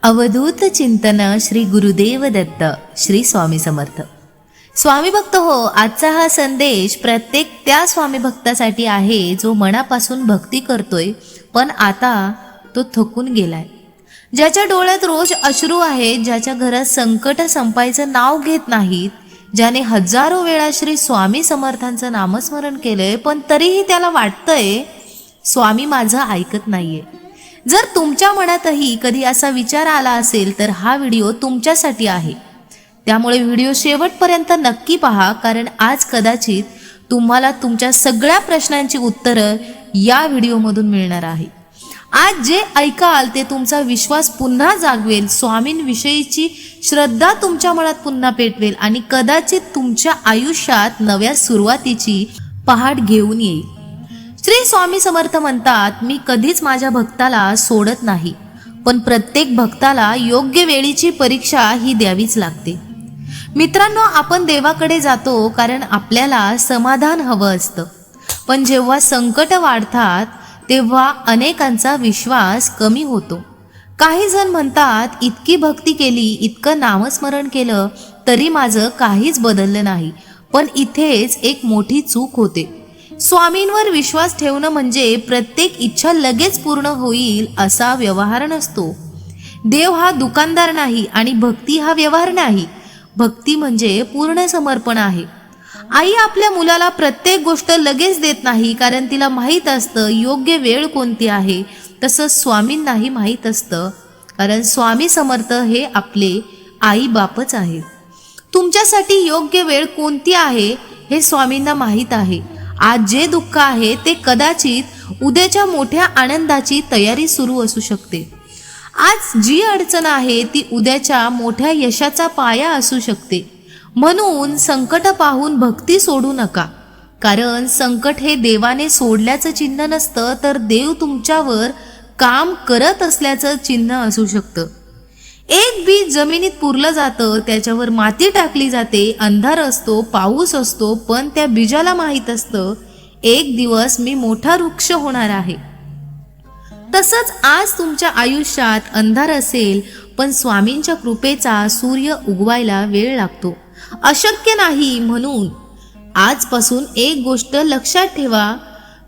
अवधूत चिंतन श्री गुरुदेव दत्त श्री स्वामी समर्थ. स्वामी भक्त हो, आजचा हा संदेश प्रत्येक त्या स्वामी भक्तासाठी आहे जो मनापासून भक्ती करतोय पण आता तो थकून गेलाय, ज्याच्या डोळ्यात रोज अश्रू आहेत, ज्याच्या घरात संकट संपायचं नाव घेत नाहीत, ज्याने हजारो वेळा श्री स्वामी समर्थांचं नामस्मरण केलंय पण तरीही त्याला वाटतंय स्वामी माझं ऐकत नाहीये. जर तुमच्या मनातही कधी असा विचार आला असेल तर हा व्हिडिओ तुमच्यासाठी आहे. त्यामुळे व्हिडिओ शेवटपर्यंत नक्की पहा, कारण आज कदाचित तुम्हाला तुमच्या सगळ्या प्रश्नांची उत्तरं या व्हिडिओमधून मिळणार आहे. आज जे ऐकाल ते तुमचा विश्वास पुन्हा जागवेल, स्वामींविषयीची श्रद्धा तुमच्या मनात पुन्हा पेटवेल आणि कदाचित तुमच्या आयुष्यात नव्या सुरुवातीची पहाट घेऊन येईल. श्री स्वामी समर्थ म्हणतात, मी कधीच माझ्या भक्ताला सोडत नाही, पण प्रत्येक भक्ताला योग्य वेळीची परीक्षा ही द्यावीच लागते. मित्रांनो, आपण देवाकडे जातो कारण आपल्याला समाधान हवं असतं, पण जेव्हा संकट वाढतात तेव्हा अनेकांचा विश्वास कमी होतो. काही जण म्हणतात, इतकी भक्ती केली, इतकं नामस्मरण केलं तरी माझं काहीच बदललं नाही. पण इथेच एक मोठी चूक होते. स्वामींवर विश्वास ठेवणं म्हणजे प्रत्येक इच्छा लगेच पूर्ण होईल असा व्यवहार नसतो. देव हा दुकानदार नाही आणि भक्ती हा व्यवहार नाही. भक्ती म्हणजे पूर्ण समर्पण आहे. आई आपल्या मुलाला प्रत्येक गोष्ट लगेच देत नाही, कारण तिला माहीत असतं योग्य वेळ कोणती आहे. तसंच स्वामींनाही माहीत असतं, कारण स्वामी समर्थ हे आपले आई बापच आहेत. तुमच्यासाठी योग्य वेळ कोणती आहे हे स्वामींना माहीत आहे. आज जे दुःख आहे ते कदाचित उद्याच्या मोठ्या आनंदाची तयारी सुरू असू शकते. आज जी अडचण आहे ती उद्याच्या मोठ्या यशाचा पाया असू शकते. म्हणून संकट पाहून भक्ती सोडू नका, कारण संकट हे देवाने सोडल्याचं चिन्ह नसतं, तर देव तुमच्यावर काम करत असल्याचं चिन्ह असू शकतं. एक बीज जमिनीत पुरलं जातं, त्याच्यावर माती टाकली जाते, अंधार असतो, पाऊस असतो, पण त्या बीजाला माहीत असतं एक दिवस मी मोठा वृक्ष होणार आहे. तसंच आज तुमच्या आयुष्यात अंधार असेल पण स्वामींच्या कृपेचा सूर्य उगवायला वेळ लागतो. अशक्य नाही. म्हणून आजपासून एक गोष्ट लक्षात ठेवा,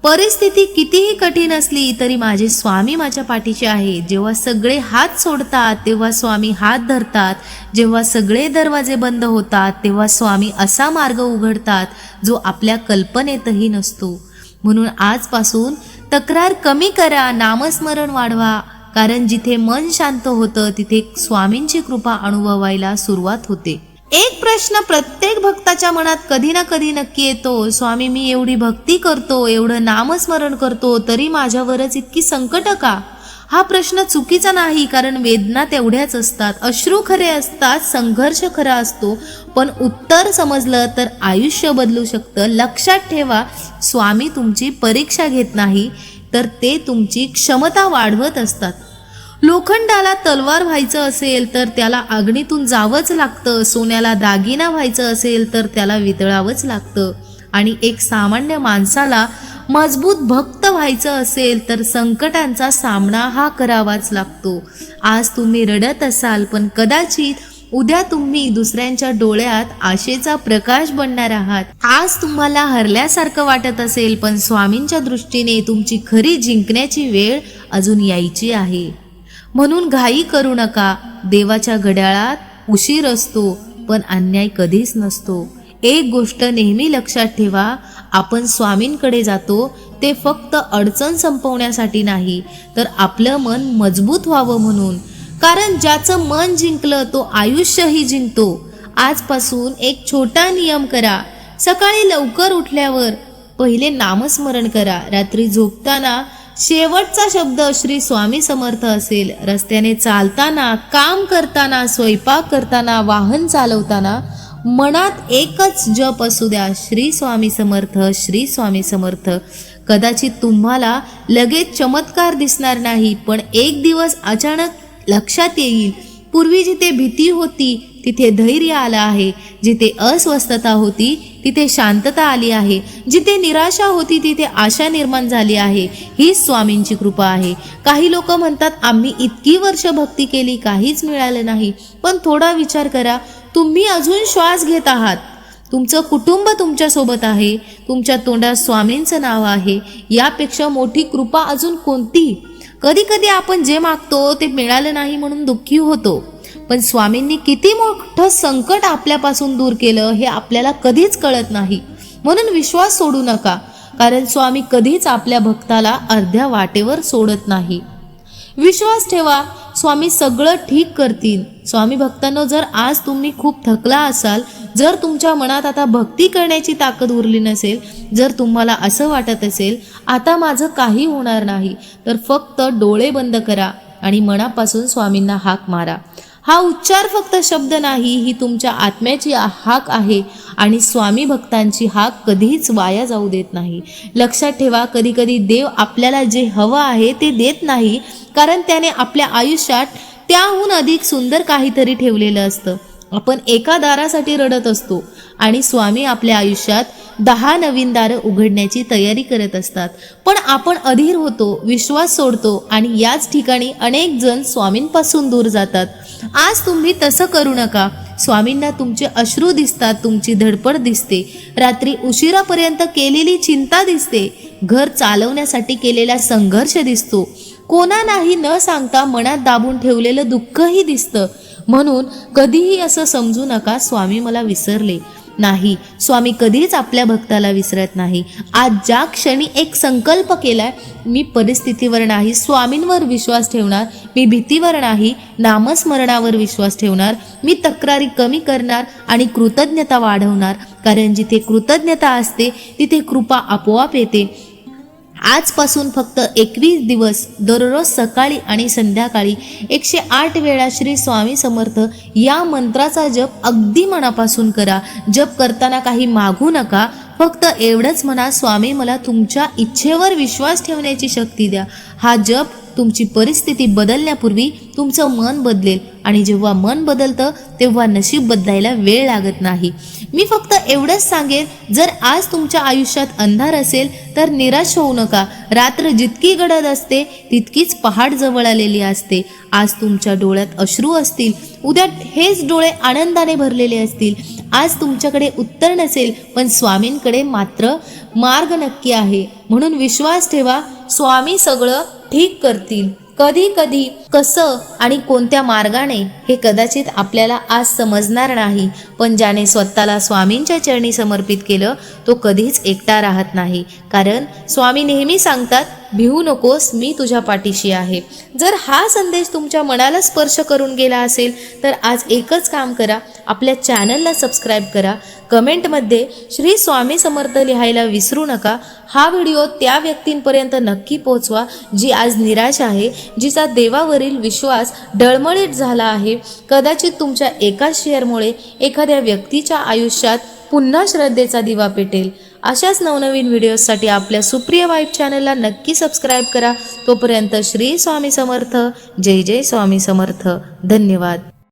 परिस्थिती कितीही कठीण असली तरी माझे स्वामी माझ्या पाठीचे आहे. जेव्हा सगळे हात सोडतात तेव्हा स्वामी हात धरतात. जेव्हा सगळे दरवाजे बंद होतात तेव्हा स्वामी असा मार्ग उघडतात जो आपल्या कल्पनेतही नसतो. म्हणून आजपासून तक्रार कमी करा, नामस्मरण वाढवा, कारण जिथे मन शांत होतं तिथे स्वामींची कृपा अनुभवायला सुरुवात होते. एक प्रश्न प्रत्येक भक्ताच्या मनात कधी ना कधी नक्की येतो, स्वामी मी एवढी भक्ती करतो, एवढं नामस्मरण करतो, तरी माझ्यावरच इतकी संकट का? हा प्रश्न चुकीचा नाही, कारण वेदना तेवढ्याच असतात, अश्रू खरे असतात, संघर्ष खरा असतो, पण उत्तर समजलं तर आयुष्य बदलू शकतं. लक्षात ठेवा, स्वामी तुमची परीक्षा घेत नाही, तर ते तुमची क्षमता वाढवत असतात. लोखंडाला तलवार व्हायचं असेल तर त्याला अग्नीतून जावंच लागतं. सोन्याला दागिना व्हायचं असेल तर त्याला वितळावंच लागतं. आणि एक सामान्य माणसाला मजबूत भक्त व्हायचं असेल तर संकटांचा सामना हा करावाच लागतो. आज तुम्ही रडत असाल, पण कदाचित उद्या तुम्ही दुसऱ्यांच्या डोळ्यात आशेचा प्रकाश बनणार आहात. आज तुम्हाला हरल्यासारखं वाटत असेल, पण स्वामींच्या दृष्टीने तुमची खरी जिंकण्याची वेळ अजून यायची आहे. म्हणून घाई करू नका. देवाच्या घड्याळात उशीर असतो पण अन्याय कधीच नसतो. एक गोष्ट नेहमी लक्षात ठेवा, आपण स्वामींकडे जातो ते फक्त अडचण संपवण्यासाठी नाही, तर आपलं मन मजबूत व्हावं म्हणून. कारण ज्याचं मन जिंकलं तो आयुष्यही जिंकतो. आजपासून एक छोटा नियम करा. सकाळी लवकर उठल्यावर पहिले नामस्मरण करा. रात्री झोपताना शेवटचा शब्द श्री स्वामी समर्थ असेल. रस्त्याने चालताना, काम करताना, स्वयंपाक करताना, वाहन चालवताना मनात एकच जप असू द्या, श्री स्वामी समर्थ, श्री स्वामी समर्थ. कदाचित तुम्हाला लगेच चमत्कार दिसणार नाही, पण एक दिवस अचानक लक्षात येईल, पूर्वी जिथे भीती होती तिथे धैर्य आलं आहे, जिथे अस्वस्थता होती तिथे शांतता आली आहे. जिथे निराशा होती तिथे आशा निर्माण झाली आहे. हीच स्वामींची कृपा आहे. काही लोक म्हणतात आम्ही इतकी वर्ष भक्ती केली काहीच मिळालं नाही. पण थोडा विचार करा, तुम्ही अजून श्वास घेत आहात, तुमचं कुटुंब तुमच्यासोबत आहे, तुमच्या तोंडात स्वामींचं नाव आहे. यापेक्षा मोठी कृपा अजून कोणती? कधी कधी आपण जे मागतो ते मिळालं नाही म्हणून दुःखी होतो, पण स्वामींनी किती मोठं संकट आपल्यापासून दूर केलं हे आपल्याला कधीच कळत नाही. म्हणून विश्वास सोडू नका, कारण स्वामी कधीच आपल्या भक्ताला अर्ध्या वाटेवर सोडत नाही. विश्वास ठेवा, स्वामी सगळं ठीक करतील. स्वामी भक्तांनो, जर आज तुम्ही खूप थकला असाल, जर तुमच्या मनात आता भक्ती करण्याची ताकद उरली नसेल, जर तुम्हाला असं वाटत असेल आता माझं काही होणार नाही, तर फक्त डोळे बंद करा आणि मनापासून स्वामींना हाक मारा. हा उच्चार फक्त शब्द नाही, ही तुमच्या आत्म्याची हाक आहे आणि स्वामी भक्तांची हाक कधीच वाया जाऊ देत नाही. लक्षात ठेवा, कधी कधी देव आपल्याला जे हवं आहे ते देत नाही, कारण त्याने आपल्या आयुष्यात त्याहून अधिक सुंदर काहीतरी ठेवलेलं असतं. आपण एका दारासाठी रडत असतो आणि स्वामी आपल्या आयुष्यात 10 नवीन दारं उघडण्याची तयारी करत असतात. पण आपण अधीर होतो, विश्वास सोडतो आणि याच ठिकाणी अनेक जण स्वामींपासून दूर जातात. आज तुम्ही तसं करू नका. स्वामींना तुमचे अश्रू दिसतात, तुमची धडपड दिसते, रात्री उशिरापर्यंत केलेली चिंता दिसते, घर चालवण्यासाठी केलेला संघर्ष दिसतो, कोणा नाही न सांगता मनात दाबून ठेवलेलं दुःखही दिसतं. म्हणून कधीही असं समजू नका स्वामी मला विसरले. नाही, स्वामी कधीच आपल्या भक्ताला विसरत नाही. आज ज्या क्षणी एक संकल्प केलाय, मी परिस्थितीवर नाही स्वामींवर विश्वास ठेवणार, मी भीतीवर नाही नामस्मरणावर विश्वास ठेवणार, मी तक्रारी कमी करणार आणि कृतज्ञता वाढवणार, कारण जिथे कृतज्ञता असते तिथे कृपा आपोआप येते. आजपासून फक्त 21 दिवस दररोज सकाळी आणि संध्याकाळी 108 वेळा श्री स्वामी समर्थ या मंत्राचा जप अगदी मनापासून करा. जप करताना काही मागू नका, फक्त एवढंच म्हणा, स्वामी मला तुमच्या इच्छेवर विश्वास ठेवण्याची शक्ती द्या. हा जप तुमची परिस्थिती बदलण्यापूर्वी तुमचं मन बदलेल आणि जेव्हा मन बदलतं तेव्हा नशीब बदलायला वेळ लागत नाही. मी फक्त एवढंच सांगेन, जर आज तुमच्या आयुष्यात अंधार असेल तर निराश होऊ नका. रात्र जितकी गडद असते तितकीच पहाट जवळ आलेली असते. आज तुमच्या डोळ्यात अश्रू असतील, उद्या हेच डोळे आनंदाने भरलेले असतील. आज तुमच्याकडे उत्तर नसेल, पण स्वामींकडे मात्र मार्ग नक्की आहे. म्हणून विश्वास ठेवा, स्वामी सगळं ठीक करतील. कधी कधी कसं आणि कोणत्या मार्गाने हे कदाचित आपल्याला आज समजणार नाही, पण ज्याने स्वतःला स्वामींच्या चरणी समर्पित केलं तो कधीच एकटा राहत नाही. कारण स्वामी नेहमी सांगतात, भिवू नकोस, मी तुझ्या पाठीशी आहे. जर हा संदेश तुमच्या मनाला स्पर्श करून गेला असेल तर आज एकच काम करा, आपल्या चॅनलला सबस्क्राईब करा, कमेंटमध्ये श्री स्वामी समर्थ लिहायला विसरू नका. हा व्हिडिओ त्या व्यक्तींपर्यंत नक्की पोहोचवा जी आज निराश आहे, जिचा देवावरील विश्वास डळमळीत झाला आहे. कदाचित तुमच्या एका शेअरमुळे एखाद्या व्यक्तीच्या आयुष्यात पुन्हा श्रद्धेचा दिवा पेटेल. अशाच नवनवीन व्हिडिओसाठी आपल्या सुप्रिया वाईब चॅनलला नक्की सबस्क्राईब करा. तोपर्यंत श्री स्वामी समर्थ. जय जय स्वामी समर्थ. धन्यवाद.